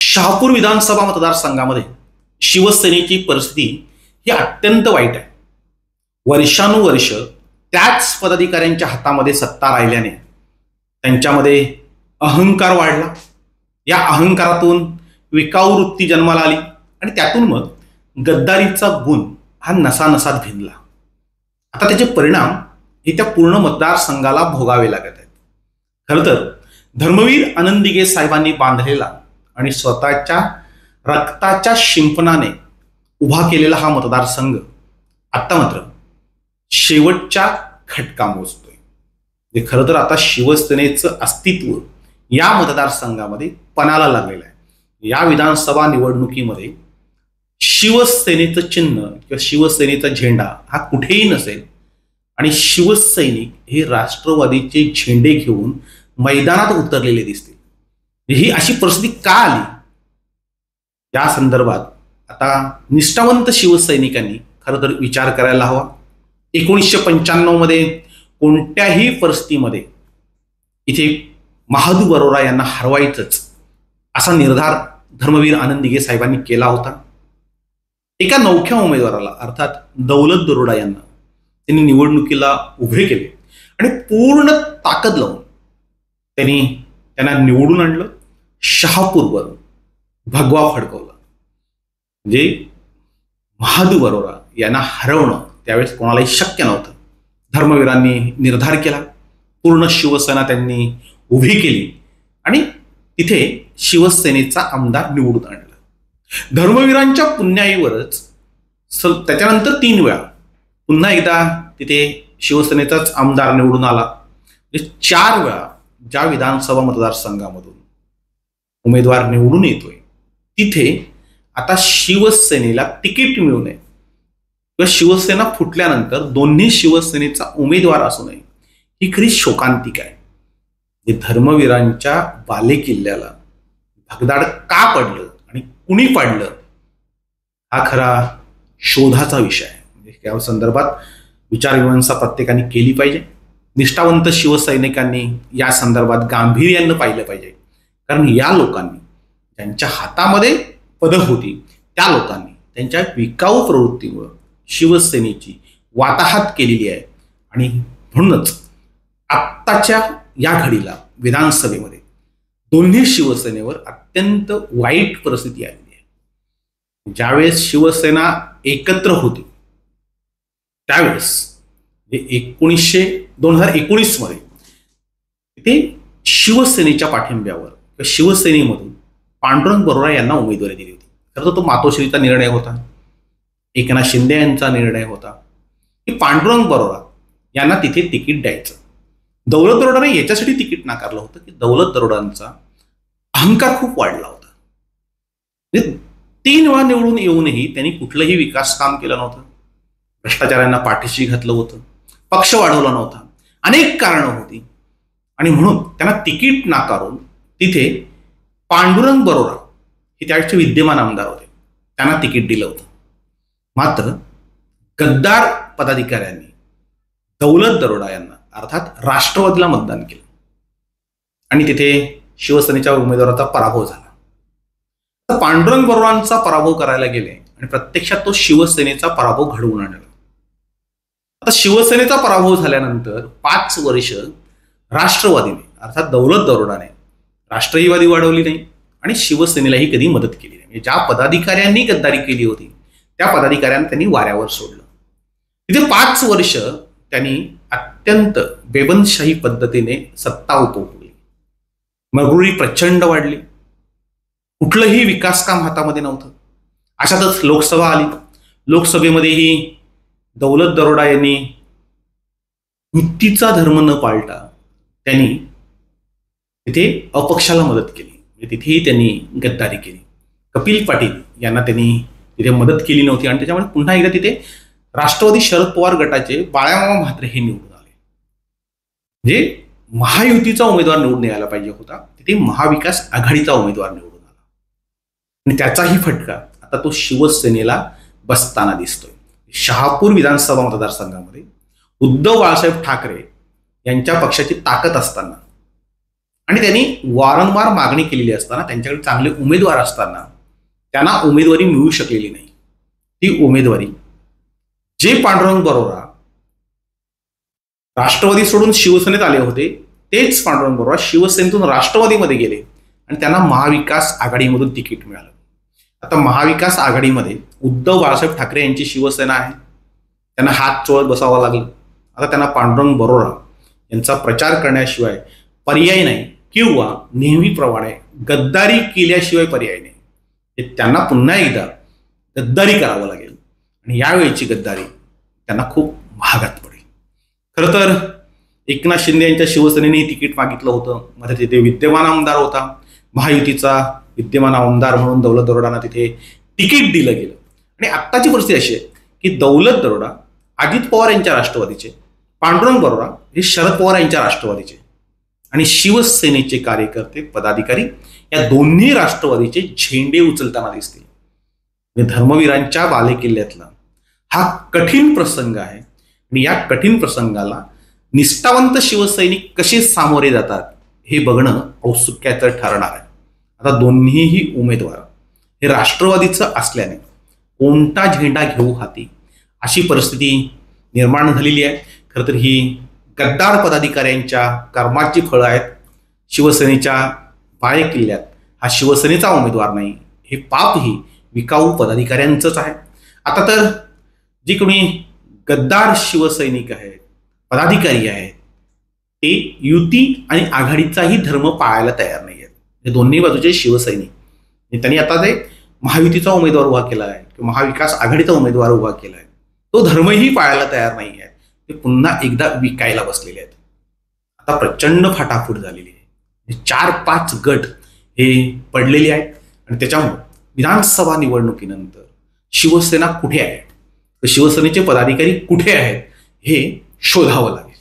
शहापूर विधानसभा मतदारसंघामध्ये शिवसेनेची परिस्थिती ही अत्यंत वाईट आहे. वर्षानुवर्ष त्याच पदाधिकाऱ्यांच्या हातामध्ये सत्ता राहिल्याने त्यांच्यामध्ये अहंकार वाढला. या अहंकारातून विकाऊ वृत्ती जन्माला आली आणि त्यातून मग गद्दारीचा गुण हा नसानसात भिनला. आता त्याचे परिणाम हे त्या पूर्ण मतदारसंघाला भोगावे लागत आहेत. खरं तर धर्मवीर आनंदीगे साहेबांनी बांधलेला आणि स्वतःच्या रक्ताच्या शिंपणाने उभा केलेला हा मतदारसंघ आता मात्र शेवटच्या खटका मोजतोय. खरं तर आता शिवसेनेचं अस्तित्व या मतदारसंघामध्ये पणाला लागलेलं आहे. या विधानसभा निवडणुकीमध्ये शिवसेनेचं चिन्ह किंवा शिवसेनेचा झेंडा हा कुठेही नसेल आणि शिवसैनिक हे राष्ट्रवादीचे झेंडे घेऊन मैदानात उतरलेले दिसतील. ही अशी परिस्थिती का आली या संदर्भात आता निष्ठावंत शिवसैनिकांनी खरं तर विचार करायला हवा. 1995 मध्ये कोणत्याही परिस्थितीमध्ये इथे महादू बरोरा यांना हरवायचंच असा निर्धार धर्मवीर आनंदीगे साहेबांनी केला होता. एका नवख्या उमेदवाराला अर्थात दौलत दरोडा यांना त्यांनी निवडणुकीला उभे केले आणि पूर्ण ताकद लावून त्यांना निवडून आणलं. शहापूरवरून भगवा फडकवला. म्हणजे महादू बरोरा यांना हरवणं त्यावेळेस कोणालाही शक्य नव्हतं. धर्मवीरांनी निर्धार केला. पूर्ण शिवसेना त्यांनी उभी केली आणि तिथे शिवसेनेचा आमदार निवडून आणला. धर्मवीरांच्या पुण्याईवरच त्याच्यानंतर 3 वेळा पुन्हा एकदा तिथे शिवसेनेचाच आमदार निवडून आला. 4 वेळा ज्या विधानसभा मतदारसंघामधून उमेदवार निवडून येतोय तिथे आता शिवसेनेला तिकीट मिळू नये किंवा शिवसेना फुटल्यानंतर दोन्ही शिवसेनेचा उमेदवार असू नये ही खरी शोकांतिका आहे. धर्मवीरांच्या बालेकिल्ल्याला भगदाड का पडलं आणि कुणी पाडलं हा खरा शोधाचा विषय आहे. म्हणजे या संदर्भात विचारविमर्शा प्रत्येकाने केली पाहिजे. निष्ठावंत शिवसैनिकांनी या संदर्भात गांभीर्यानं पाहिलं पाहिजे. कारण या लोकांनी ज्यांच्या हातामध्ये पदं होती त्या लोकांनी त्यांच्या विकाऊ प्रवृत्तीमुळे शिवसेनेची वाताहात केलेली आहे आणि म्हणूनच आत्ताच्या या घडीला विधानसभेमध्ये दोन्ही शिवसेनेवर अत्यंत वाईट परिस्थिती आलेली आहे. ज्यावेळेस शिवसेना एकत्र होती त्यावेळेस 2019 मध्ये ते शिवसेनेच्या पाठिंब्यावर शिवसेनेमधून पांडुरंग बरोरा यांना उमेदवारी दिली होती. खरं तर तो मातोश्रीचा निर्णय होता, एकनाथ शिंदे यांचा निर्णय होता की पांडुरंग बरोरा यांना तिथे तिकीट द्यायचं. दौलत दरोडाने याच्यासाठी तिकीट नाकारलं होतं की दौलत दरोडांचा अहंकार खूप वाढला होता. 3 वेळा निवडून येऊनही त्यांनी कुठलंही विकास काम केलं नव्हतं. भ्रष्टाचारांना पाठीशी घातलं होतं, पक्ष वाढवला नव्हता, अनेक कारणं होती आणि म्हणून त्यांना तिकीट नाकारून तिथे पांडुरंग बरोरा हे त्यावेळेचे विद्यमान आमदार होते, त्यांना तिकीट दिलं होतं. मात्र गद्दार पदाधिकाऱ्यांनी दौलत दरोडा यांना अर्थात राष्ट्रवादीला मतदान केलं आणि तिथे शिवसेनेच्या उमेदवाराचा पराभव झाला. तर पांडुरंग बरोरांचा पराभव करायला गेले आणि प्रत्यक्षात तो शिवसेनेचा पराभव घडवून आणला. आता शिवसेनेचा पराभव झाल्यानंतर 5 वर्ष राष्ट्रवादीने अर्थात दौलत दरोडाने राष्ट्रवादी वाढवली नाही आणि शिवसेनेलाही कधी मदत केली नाही. ज्या पदाधिकाऱ्यांनी गद्दारी केली होती त्या पदाधिकाऱ्यांना त्यांनी वाऱ्यावर सोडलं. तिथे 5 वर्ष त्यांनी अत्यंत बेबंदशाही पद्धतीने सत्ता उपभोगली. मगरुरी प्रचंड वाढली. कुठलंही विकास काम हातामध्ये नव्हतं. अशातच लोकसभा आली. लोकसभेमध्येही दौलत दरोडा यांनी युतीचा धर्म न पाळता त्यांनी तिथे अपक्षाला मदत केली. तिथेही त्यांनी गद्दारी केली. कपिल पाटील यांना त्यांनी तिथे मदत केली नव्हती आणि त्याच्यामुळे पुन्हा एकदा तिथे राष्ट्रवादी शरद पवार गटाचे बाळामामा म्हात्रे हे निवडून आले. म्हणजे महायुतीचा उमेदवार निवडून यायला पाहिजे होता, तिथे महाविकास आघाडीचा उमेदवार निवडून आला आणि त्याचाही फटका आता तो शिवसेनेला बसताना दिसतोय. शहापूर विधानसभा मतदारसंघामध्ये उद्धव बाळासाहेब ठाकरे यांच्या पक्षाची ताकद असताना आणि त्यांनी वारंवार मागणी केलेली असताना, त्यांच्याकडे चांगले उमेदवार असताना त्यांना उमेदवारी मिळू शकलेली नाही. ती उमेदवारी जे पांडुरंग बरोरा राष्ट्रवादी सोडून शिवसेनेत आले होते, तेच पांडुरंग बरोरा शिवसेनेतून राष्ट्रवादीमध्ये गेले आणि त्यांना महाविकास आघाडीमधून तिकीट मिळालं. आता महाविकास आघाडीमध्ये उद्धव बाळासाहेब ठाकरे यांची शिवसेना आहे, त्यांना हात चोळत बसावं लागलं. आता त्यांना पांडुरंग बरोरा यांचा प्रचार करण्याशिवाय पर्याय नाही, किंवा नेहमीप्रमाणे गद्दारी केल्याशिवाय पर्याय नाही. त्यांना पुन्हा एकदा गद्दारी करावं लागेल आणि यावेळीची गद्दारी त्यांना खूप महागात पडेल. खरं तर एकनाथ शिंदे यांच्या शिवसेनेने तिकीट मागितलं होतं. मध्ये तिथे विद्यमान आमदार होता, महायुतीचा विद्यमान आमदार म्हणून दौलत दरोडांना तिथे तिकीट दिलं गेलं. आणि आत्ताची परिस्थिती अशी आहे की दौलत दरोडा अजित पवार यांच्या राष्ट्रवादीचे, पांडुरंग बरोरा हे शरद पवार यांच्या राष्ट्रवादीचे, आणि शिवसेनेचे कार्यकर्ते पदाधिकारी या दोन्ही राष्ट्रवादीचे झेंडे उचलताना दिसतील. धर्मवीरांच्या बालेकिल्ल्यातला हा कठीण प्रसंग आहे आणि या कठीण प्रसंगाला निष्ठावंत शिवसैनिक कसे सामोरे जातात हे बघणं औत्सुक्याचं ठरणार आहे. आता दोन्हीही उमेदवार हे राष्ट्रवादीचं असल्याने कोणता झेंडा घेऊ हाती अशी परिस्थिती निर्माण झालेली आहे. खरं तर ही गद्दार पदाधिकाऱ्यांच्या कर्माची फळं आहेत. शिवसेनेच्या बालेकिल्ल्यात हा शिवसेनेचा उमेदवार नाही, हे पापही विकाऊ पदाधिकाऱ्यांचंच आहे. आता तर जे कोणी गद्दार शिवसैनिक आहेत, पदाधिकारी आहेत, ते युती आणि आघाडीचाही धर्म पाळायला तयार नाही आहेत. हे दोन्ही बाजूचे शिवसैनिक त्यांनी आता ते महायुतीचा उमेदवार उभा केला आहे किंवा महाविकास आघाडीचा उमेदवार उभा केला आहे, तो धर्मही पाळायला तयार नाही आहे. ते पुन्हा एकदा विकायला बसलेले आहेत. आता प्रचंड फाटाफूट झालेली आहे. 4-5 गट हे पडलेले आहेत आणि त्याच्यामुळे विधानसभा निवडणुकीनंतर शिवसेना कुठे आहे, शिवसेनेचे पदाधिकारी कुठे आहेत हे शोधावं लागेल.